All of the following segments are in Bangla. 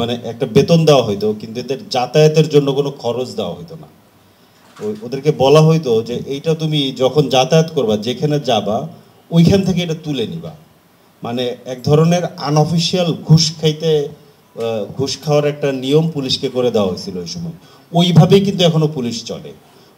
মানে একটা বেতন দেওয়া হইতো, কিন্তু এদের যাতায়াতের জন্য কোনো খরচ দেওয়া হইতো না। ওদেরকে বলা হইতো যে এইটা তুমি যখন যাতায়াত করবা, যেখানে যাবা ওইখান থেকে এটা তুলে নিবা। মানে এক ধরনের আনঅফিসিয়াল ঘুষ খাওয়ার একটা নিয়ম পুলিশকে করে দেওয়া হয়েছিল ওই সময়। ওইভাবেই কিন্তু এখনো পুলিশ চলে।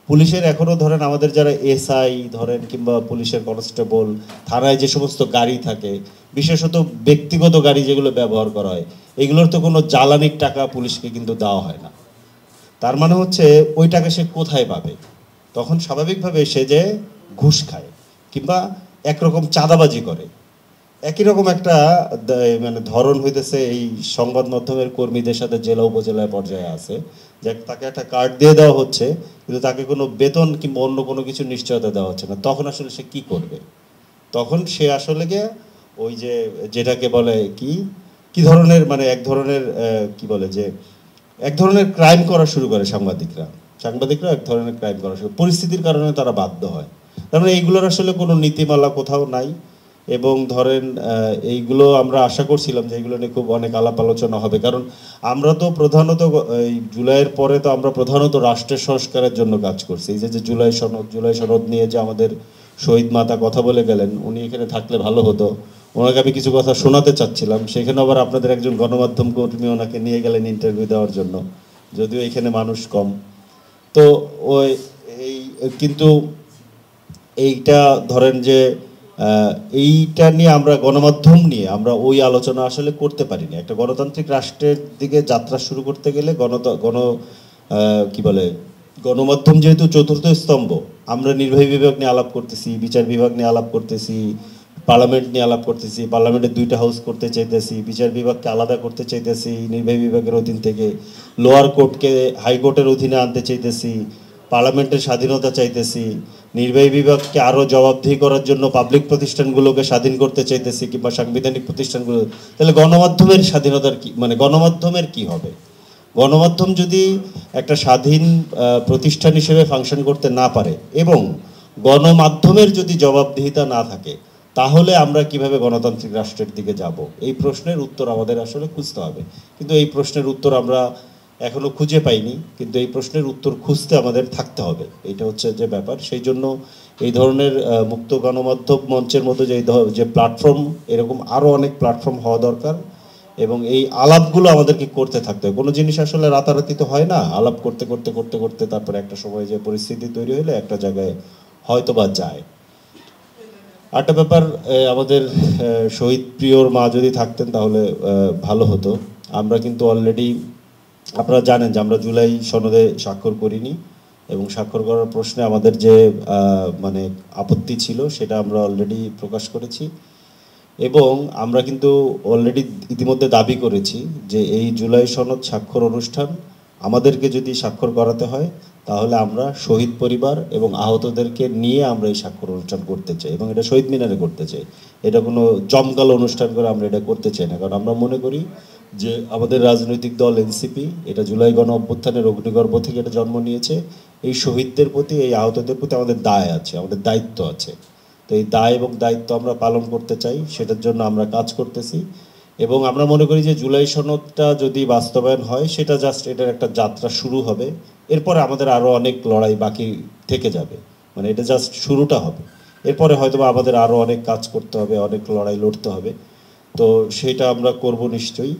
পুলিশের এখনো ধরেন আমাদের যারা এসআই ধরেন কিংবা পুলিশের কনস্টেবল, থানায় যে সমস্ত গাড়ি থাকে, বিশেষত ব্যক্তিগত গাড়ি যেগুলো ব্যবহার করা হয়, এগুলোর তো কোনো জ্বালানির টাকা পুলিশকে কিন্তু দেওয়া হয় না। তার মানে হচ্ছে ওই টাকা সে কোথায় পাবে? তখন স্বাভাবিকভাবে সে যে ঘুষ খায় কিংবা একরকম চাঁদাবাজি করে। একই রকম একটা মানে ধরন হইতেছে এই সংবাদ মাধ্যমের কর্মীদের সাথে জেলা উপজেলায় পর্যায়ে আছে, যে তাকে একটা কার্ড দিয়ে দেওয়া হচ্ছে, কিন্তু তাকে কোনো বেতন কিংবা অন্য কোনো কিছু নিশ্চয়তা দেওয়া হচ্ছে না। তখন আসলে সে কি করবে? তখন সে আসলে গিয়ে ওই যে যেটাকে বলে কি কি ধরনের মানে এক ধরনের কি বলে যে এক ধরনের ক্রাইম করা শুরু করে সাংবাদিকরা এক ধরনের ক্রাইম করা শুরু, পরিস্থিতির কারণে তারা বাধ্য হয়। তার মানে এইগুলোর আসলে কোনো নীতিমালা কোথাও নাই। এবং ধরেন এইগুলো আমরা আশা করছিলাম যে এইগুলো নিয়ে খুব অনেক আলাপ আলোচনা হবে, কারণ আমরা তো প্রধানত এই জুলাইয়ের পরে তো আমরা প্রধানত রাষ্ট্রের সংস্কারের জন্য কাজ করছি। এই যে জুলাই সনদ নিয়ে যে আমাদের শহীদ মাতা কথা বলে গেলেন, উনি এখানে থাকলে ভালো হতো, ওনাকে আমি কিছু কথা শোনাতে চাচ্ছিলাম। সেখানে আবার আপনাদের একজন গণমাধ্যম কর্মী ওনাকে নিয়ে গেলেন ইন্টারভিউ দেওয়ার জন্য, যদিও এখানে মানুষ কম। তো ওই এই কিন্তু এইটা ধরেন যে এইটা নিয়ে আমরা গণমাধ্যম নিয়ে আমরা ওই আলোচনা আসলে করতে পারিনি। একটা গণতান্ত্রিক রাষ্ট্রের দিকে যাত্রা শুরু করতে গেলে কি বলে গণমাধ্যম যেহেতু চতুর্থ স্তম্ভ, আমরা নির্বাহী বিভাগ নিয়ে আলাপ করতেছি, বিচার বিভাগ নিয়ে আলাপ করতেছি, পার্লামেন্ট নিয়ে আলাপ করতেছি, পার্লামেন্টের 2টা হাউস করতে চাইতেছি, বিচার বিভাগকে আলাদা করতে চাইতেছি নির্বাহী বিভাগের অধীন থেকে, লোয়ার কোর্টকে হাইকোর্টের অধীনে আনতে চাইতেছি, পার্লামেন্টের স্বাধীনতা চাইতেছি, নির্বাহী বিভাগকে আরও জবাবদিহি করার জন্য পাবলিক প্রতিষ্ঠানগুলোকে স্বাধীন করতে চাইতেছি কিংবা সাংবিধানিক প্রতিষ্ঠানগুলো। তাহলে গণমাধ্যমের স্বাধীনতার কি মানে গণমাধ্যমের কি হবে? গণমাধ্যম যদি একটা স্বাধীন প্রতিষ্ঠান হিসেবে ফাংশন করতে না পারে এবং গণমাধ্যমের যদি জবাবদিহিতা না থাকে, তাহলে আমরা কিভাবে গণতান্ত্রিক রাষ্ট্রের দিকে যাব? এই প্রশ্নের উত্তর আমাদের আসলে খুঁজতে হবে। কিন্তু এই প্রশ্নের উত্তর আমরা এখনো খুঁজে পাইনি, কিন্তু এই প্রশ্নের উত্তর খুঁজতে আমাদের থাকতে হবে। এটা হচ্ছে যে ব্যাপার। সেই জন্য এই ধরনের মুক্ত গণমাধ্যম মঞ্চের মতো যে প্ল্যাটফর্ম, এরকম আরও অনেক প্ল্যাটফর্ম হওয়া দরকার। এবং এই আলাপগুলো আমাদেরকে করতে থাকতে হবে। কোনো জিনিস আসলে রাতারাতি তো হয় না। আলাপ করতে করতে করতে করতে তারপরে একটা সময় যে পরিস্থিতি তৈরি হলে একটা জায়গায় হয়তো বা যায়। আরেকটা ব্যাপার, আমাদের শহীদ প্রিয়র মা যদি থাকতেন তাহলে ভালো হতো। আমরা কিন্তু অলরেডি আপনারা জানেন যে আমরা জুলাই সনদে স্বাক্ষর করিনি, এবং স্বাক্ষর করার প্রশ্নে আমাদের যে মানে আপত্তি ছিল সেটা আমরা অলরেডি প্রকাশ করেছি। এবং আমরা কিন্তু অলরেডি ইতিমধ্যে দাবি করেছি যে এই জুলাই সনদ স্বাক্ষর অনুষ্ঠান আমাদেরকে যদি স্বাক্ষর করাতে হয়, তাহলে আমরা শহীদ পরিবার এবং আহতদেরকে নিয়ে আমরা এই স্বাক্ষর অনুষ্ঠান করতে চাই, এবং এটা শহীদ মিনারে করতে চাই। এটা কোনো জমকালো অনুষ্ঠান করে আমরা এটা করতে চাই না, কারণ আমরা মনে করি যে আমাদের রাজনৈতিক দল এনসিপি এটা জুলাই গণ অভ্যুত্থানের অগ্নিগর্ভ থেকে এটা জন্ম নিয়েছে। এই শহীদদের প্রতি, এই আহতদের প্রতি আমাদের দায় আছে, আমাদের দায়িত্ব আছে। তো এই দায় এবং দায়িত্ব আমরা পালন করতে চাই, সেটার জন্য আমরা কাজ করতেছি। এবং আমরা মনে করি যে জুলাই সনদটা যদি বাস্তবায়ন হয়, সেটা জাস্ট এটার একটা যাত্রা শুরু হবে। এরপরে আমাদের আরও অনেক লড়াই বাকি থেকে যাবে, মানে এটা জাস্ট শুরুটা হবে। এরপরে হয়তো আমাদের আরও অনেক কাজ করতে হবে, অনেক লড়াই লড়তে হবে। তো সেটা আমরা করব নিশ্চয়ই।